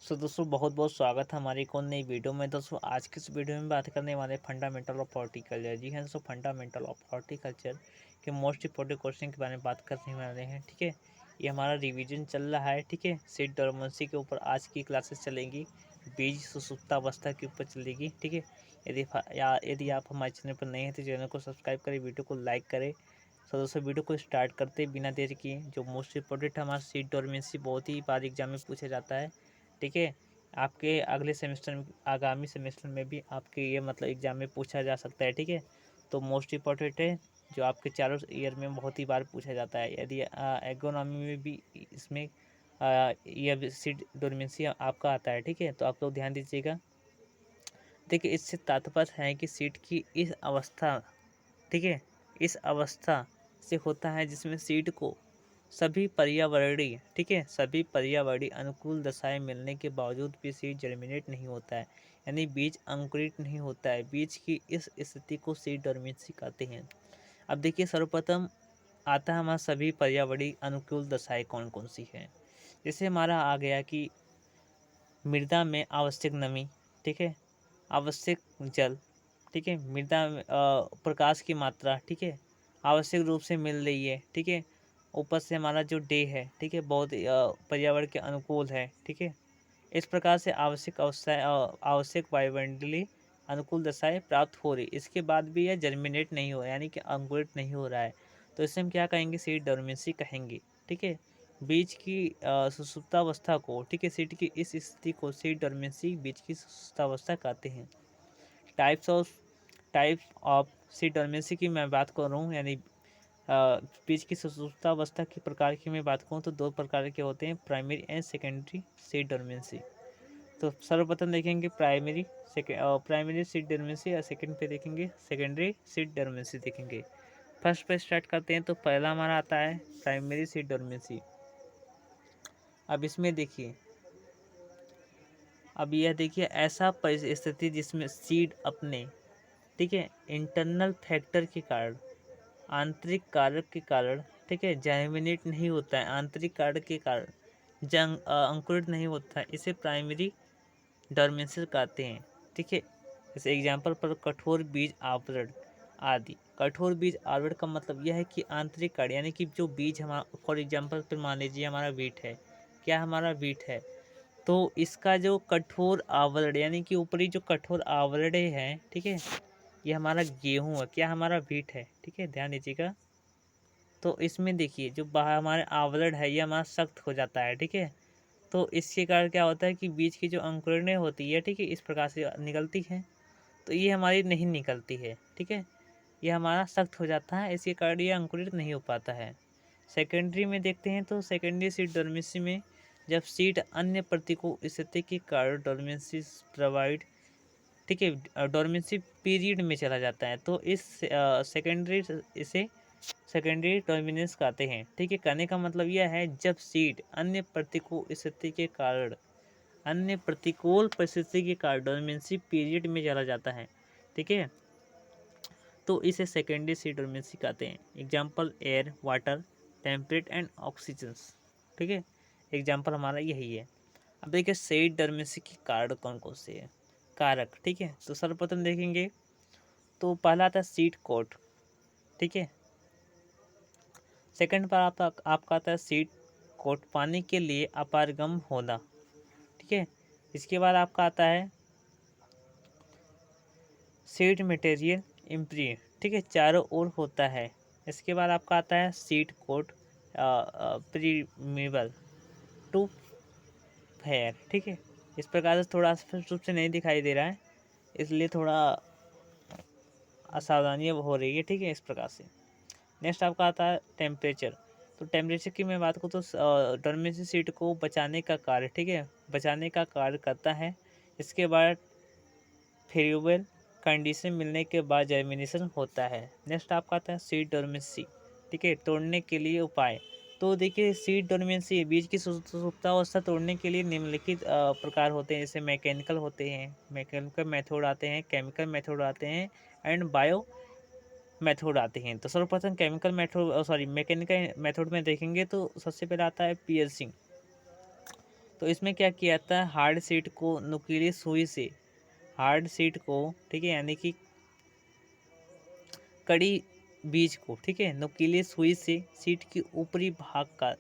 दोस्तों बहुत बहुत स्वागत है हमारी एक और नई वीडियो में। दोस्तों आज की इस वीडियो में बात करने वाले फंडामेंटल ऑफ हॉर्टिकल्चर। जी हाँ दोस्तों, फंडामेंटल ऑफ हॉर्टिकल्चर के मोस्ट इंपॉर्टेंट क्वेश्चन के बारे में बात करने वाले हैं। ठीक है, ये हमारा रिवीजन चल रहा है। ठीक है, सीड डोरमेंसी के ऊपर आज की क्लासेस चलेंगी, बीज सुसुप्तावस्था के ऊपर चलेगी। ठीक है, यदि आप हमारे चैनल पर नए हैं तो चैनल को सब्सक्राइब करें, वीडियो को लाइक करें। दोस्तों वीडियो को स्टार्ट करते बिना देर किए, जो मोस्ट इंपॉर्टेंट है हमारा सीड डोरमेंसी, बहुत ही बार एग्जाम में पूछा जाता है। ठीक है, आपके अगले सेमेस्टर में, आगामी सेमेस्टर में भी आपके ये मतलब एग्जाम में पूछा जा सकता है। ठीक है, तो मोस्ट इम्पॉर्टेंट है, जो आपके चारों ईयर में बहुत ही बार पूछा जाता है। यदि एग्रोनॉमी में भी इसमें ये सीड डोरमेंसी आपका आता है। ठीक है, तो आप लोग ध्यान दीजिएगा। देखिए, इससे तात्पर्य है कि सीड की इस अवस्था, ठीक है, इस अवस्था से होता है जिसमें सीड को सभी पर्यावरणीय, ठीक है, सभी पर्यावरणीय अनुकूल दशाएं मिलने के बावजूद भी सीड जर्मिनेट नहीं होता है, यानी बीज अंकुरित नहीं होता है। बीज की इस स्थिति को सीड डोरमेंसी कहते हैं। अब देखिए, सर्वप्रथम आता है हमारा सभी पर्यावरणीय अनुकूल दशाएं कौन कौन सी हैं। जैसे हमारा आ गया कि मृदा में आवश्यक नमी, ठीक है, आवश्यक जल, ठीक है, मृदा में प्रकाश की मात्रा, ठीक है, आवश्यक रूप से मिल रही है। ठीक है, ऊपर से हमारा जो डे है, ठीक है, बहुत पर्यावरण के अनुकूल है। ठीक है, इस प्रकार से आवश्यक अवस्थाएं, आवश्यक वायुमंडलीय अनुकूल दशाएं प्राप्त हो रही, इसके बाद भी यह जर्मिनेट नहीं हो, यानी कि अंकुरित नहीं हो रहा है, तो इसे हम क्या कहेंगे, सीड डोरमेंसी कहेंगे। ठीक है, बीज की सुसुप्तावस्था को, ठीक है, सीड की इस स्थिति को सीड डोरमेंसी, बीज की सुसुप्तावस्था कहते हैं। टाइप्स ऑफ सीड डोरमेंसी की मैं बात कर रहा हूँ, यानी बीज की सुसुप्तावस्था के प्रकार की मैं बात करूँ तो दो प्रकार के होते हैं, primary and secondary seed dormancy. तो सर्वप्रथम देखेंगे प्राइमरी सीड डोरमेंसी, और सेकेंड पे देखेंगे सेकेंडरी सीड डोरमेंसी देखेंगे। फर्स्ट पे स्टार्ट करते हैं, तो पहला हमारा आता है प्राइमरी सीड डोरमेंसी। अब इसमें देखिए, अब यह देखिए, ऐसा परिस्थिति जिसमें सीड अपने, ठीक है, इंटरनल फैक्टर के कारण, आंतरिक कारक के कारण, ठीक है, जर्मिनेट नहीं होता है, आंतरिक कारक के कारण अंकुरित नहीं होता है, इसे प्राइमरी डोरमेंसी कहते हैं। ठीक है, जैसे एग्जाम्पल पर कठोर बीज आवरण आदि। कठोर बीज आवरण का मतलब यह है कि आंतरिक कार्य, यानी कि जो बीज हमारा, फॉर एग्जाम्पल पर मान लीजिए हमारा वीट है, क्या हमारा वीट है, तो इसका जो कठोर आवरण, यानी कि ऊपरी जो कठोर आवरण है, ठीक है, ये हमारा गेहूं है, क्या हमारा वीट है। ठीक है, ध्यान दीजिएगा। तो इसमें देखिए, जो बाहर हमारे आवरण है ये हमारा सख्त हो जाता है। ठीक है, तो इसके कारण क्या होता है कि बीज की जो अंकुरनें होती है, ठीक है, इस प्रकार से निकलती है, तो ये हमारी नहीं निकलती है। ठीक है, ये हमारा सख्त हो जाता है, इसके कारण ये अंकुरित नहीं हो पाता है। सेकेंडरी में देखते हैं, तो सेकेंडरी सीड डोरमेंसी में जब सीड अन्य प्रतिकूल स्थिति के कारण डोरमेंसी प्रोवाइड, ठीक है, डोरमेंसी पीरियड में चला जाता है, तो इस सेकेंडरी, इसे सेकेंडरी डोमिनेंस कहते हैं। ठीक है, कहने का मतलब यह है, जब सीड अन्य प्रतिकूल स्थिति के कारण, अन्य प्रतिकूल परिस्थिति के कारण डोमिनेंसी पीरियड में चला जाता है, ठीक है, तो इसे सेकेंडरी सीड डोमिनेंसी कहते हैं। Example air, water, temperate and oxygen. ठीक है, एग्जाम्पल हमारा यही है। अब देखिए, सीड डोमिनेंसी के कारण कौन कौन से हैं, कारक। ठीक है, तो सर्वप्रथम देखेंगे, तो पहला आता है सीड कोट। ठीक है, सेकंड पर आपका आता है सीड कोट, पानी के लिए अपारगम होना। ठीक है, इसके बाद आपका आता है सीड मटेरियल इम्प्रीड, ठीक है, चारों ओर होता है। इसके बाद आपका आता है seed coat preamble to fair. ठीक है, इस प्रकार से थोड़ा स्पष्ट रूप से नहीं दिखाई दे रहा है, इसलिए थोड़ा असावधानियाँ हो रही है। ठीक है, इस प्रकार से नेक्स्ट आपका आता है टेम्परेचर। तो टेम्परेचर की मैं बात करूँ तो डोरमेंसी सीड को बचाने का कार्य, ठीक है, बचाने का कार्य करता है। इसके बाद फेवरेबल कंडीशन मिलने के बाद जर्मिनेशन होता है। नेक्स्ट आपका आता है सीड डोरमेंसी, ठीक है, तोड़ने के लिए उपाय। तो देखिए, सीड डोरमेंसी, बीज की सुप्तावस्था तोड़ने के लिए निम्नलिखित प्रकार होते हैं, जैसे मैकेनिकल होते हैं, मैकेनिकल मेथड आते हैं, केमिकल मेथड आते हैं, एंड बायो मेथड आते हैं। तो सर्वप्रथम chemical method, sorry mechanical method में देखेंगे, तो सबसे पहले आता है पियर्सिंग। तो इसमें क्या किया जाता है, हार्ड सीड को नुकीली सुई से, हार्ड सीड को, ठीक है, यानी कि कड़ी बीज को, ठीक है, नुकीली सुई से सीड के ऊपरी भाग का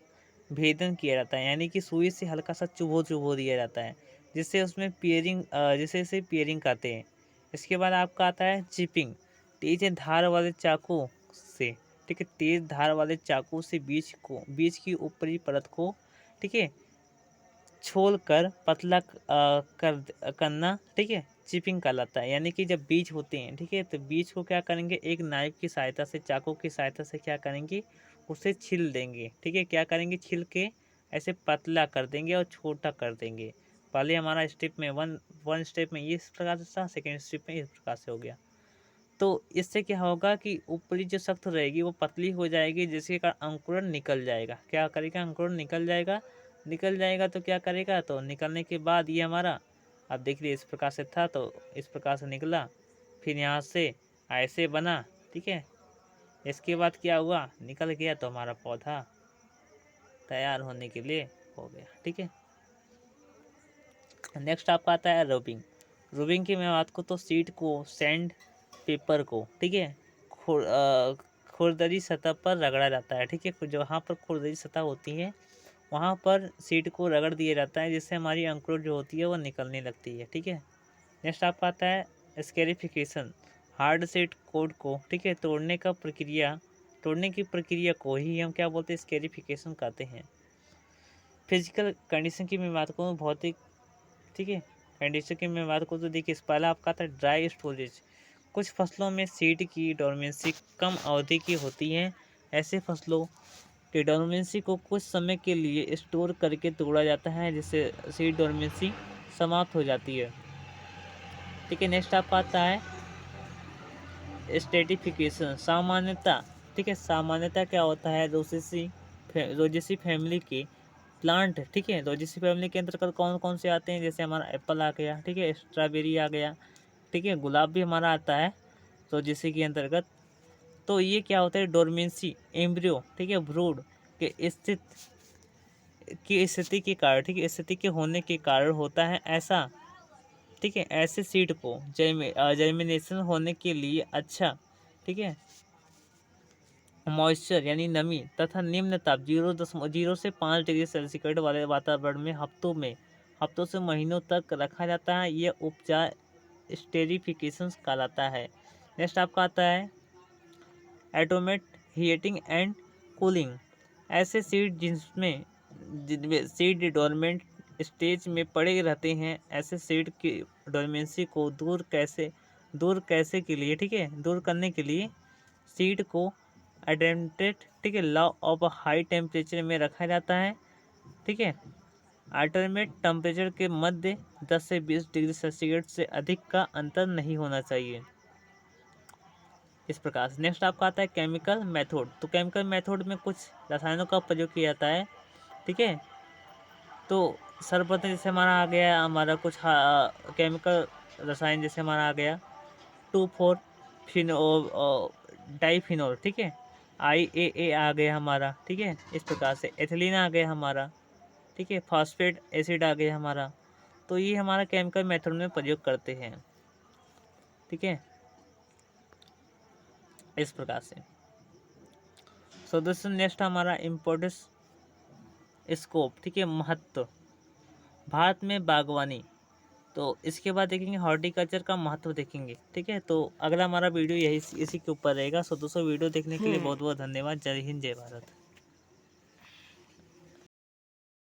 भेदन किया जाता है, यानी कि सुई से हल्का सा चुभो दिया जाता है, जिससे उसमें पियरिंग, जिससे इसे पियरिंग कहते हैं। इसके बाद आपका आता है चिपिंग, तेज धार वाले चाकू से, ठीक है, तेज धार वाले चाकू से बीज की ऊपरी परत को, ठीक है, छोल कर पतला करना, ठीक है, चिपिंग कहलाता है। यानी कि जब बीज होते हैं, ठीक है, तो बीज को क्या करेंगे, एक नाइफ की सहायता से, चाकू की सहायता से क्या करेंगे, उसे छिल देंगे, ठीक है, क्या करेंगे, छिल के ऐसे पतला कर देंगे और छोटा कर देंगे। पहले हमारा स्टेप में वन स्टेप में इस प्रकार से था, सेकेंड स्टेप में इस प्रकार से हो गया। तो इससे क्या होगा कि ऊपरी जो सख्त रहेगी वो पतली हो जाएगी, जिसके कारण अंकुरन निकल जाएगा। क्या करेगा, अंकुरन निकल जाएगा तो क्या करेगा, तो निकलने के बाद ये हमारा, अब देखिए इस प्रकार से था तो इस प्रकार से निकला, फिर यहाँ से ऐसे बना, ठीक है, इसके बाद क्या हुआ, निकल गया तो हमारा पौधा तैयार होने के लिए हो गया, ठीक है। नेक्स्ट आपका आता है रोबिंग। रोबिंग की मैं बात को तो सीड को, सैंड पेपर को, ठीक है, खुरदरी सतह पर रगड़ा जाता है, ठीक है, जहाँ पर खुरदरी सतह होती है वहाँ पर सीड को रगड़ दिया जाता है, जिससे हमारी अंकुर जो होती है वो निकलने लगती है, ठीक है। नेक्स्ट आपका आता है स्कैरिफिकेशन, हार्ड सीड कोड को, ठीक है, तोड़ने की प्रक्रिया को ही हम क्या बोलते हैं, स्कैरिफिकेशन कहते हैं। फिजिकल कंडीशन की मैं बात करूँ, भौतिक, ठीक है, कंडीशन की मैं बात करूँ तो देखिए, पहला आपका आता है ड्राई स्टोरेज। कुछ फसलों में सीड की डोरमेंसी कम अवधि की होती है। ऐसे फसलों के डोरमेंसी को कुछ समय के लिए स्टोर करके तोड़ा जाता है, जिससे सीड डोरमेंसी समाप्त हो जाती है, ठीक है। नेक्स्ट आपका आता है स्टेटिफिकेशन, सामान्यता, ठीक है, सामान्यता क्या होता है, रोजेसी फैमिली के प्लांट, ठीक है, रोजेसी फैमिली के अंतर्गत कौन कौन से आते हैं, जैसे हमारा एप्पल आ गया, ठीक है, स्ट्रॉबेरी आ गया, ठीक है, गुलाब भी हमारा आता है रोजेसी के अंतर्गत। तो ये क्या होता है, डोरमेंसी एम्ब्रियो, ठीक है, ब्रूड के स्थिति के कारण, ठीक है, स्थिति के होने के कारण होता है ऐसा, ठीक है। ऐसे सीड को जर्मिनेशन होने के लिए अच्छा, ठीक है, मॉइस्चर यानी नमी तथा निम्न ताप 0.0 से 5 डिग्री सेल्सियस वाले वातावरण में हफ्तों से महीनों तक रखा जाता है। यह उपचार स्टेरिफिकेशन कहलाता है। नेक्स्ट आपका आता है एटोमेट हीटिंग एंड कूलिंग। ऐसे जिनमें सीड डोरमेंट स्टेज में पड़े रहते हैं, ऐसे सीड की डोरमेंसी को दूर कैसे के लिए, ठीक है, दूर करने के लिए सीड को अडेप्टेड, ठीक है, लॉ ऑफ हाई टेम्परेचर में रखा जाता है, ठीक है। अल्टरनेट टेम्परेचर के मध्य 10 से 20 डिग्री सेल्सियस से अधिक का अंतर नहीं होना चाहिए, इस प्रकार से। नेक्स्ट आपका आता है केमिकल मेथड। तो केमिकल मेथड में कुछ रसायनों का प्रयोग किया जाता है, ठीक है। तो सर्वप्रथम जैसे हमारा आ गया, हमारा कुछ केमिकल रसायन जैसे हमारा आ गया 2,4 फिनोल डाईफिनोल, ठीक है, IAA आ गया हमारा, ठीक है, इस प्रकार से एथिलीन आ गया हमारा, ठीक है, फॉस्फेट एसिड आ गया हमारा। तो ये हमारा केमिकल मेथड में प्रयोग करते हैं, ठीक है, इस प्रकार से। सो दोस्तों नेक्स्ट हमारा इम्पोर्टेंस स्कोप, ठीक है, महत्व भारत में बागवानी। तो इसके बाद देखेंगे हॉर्टिकल्चर का महत्व देखेंगे, ठीक है। तो अगला हमारा वीडियो इसी के ऊपर रहेगा। सो दोस्तों वीडियो देखने के लिए बहुत बहुत धन्यवाद। जय हिंद, जय भारत।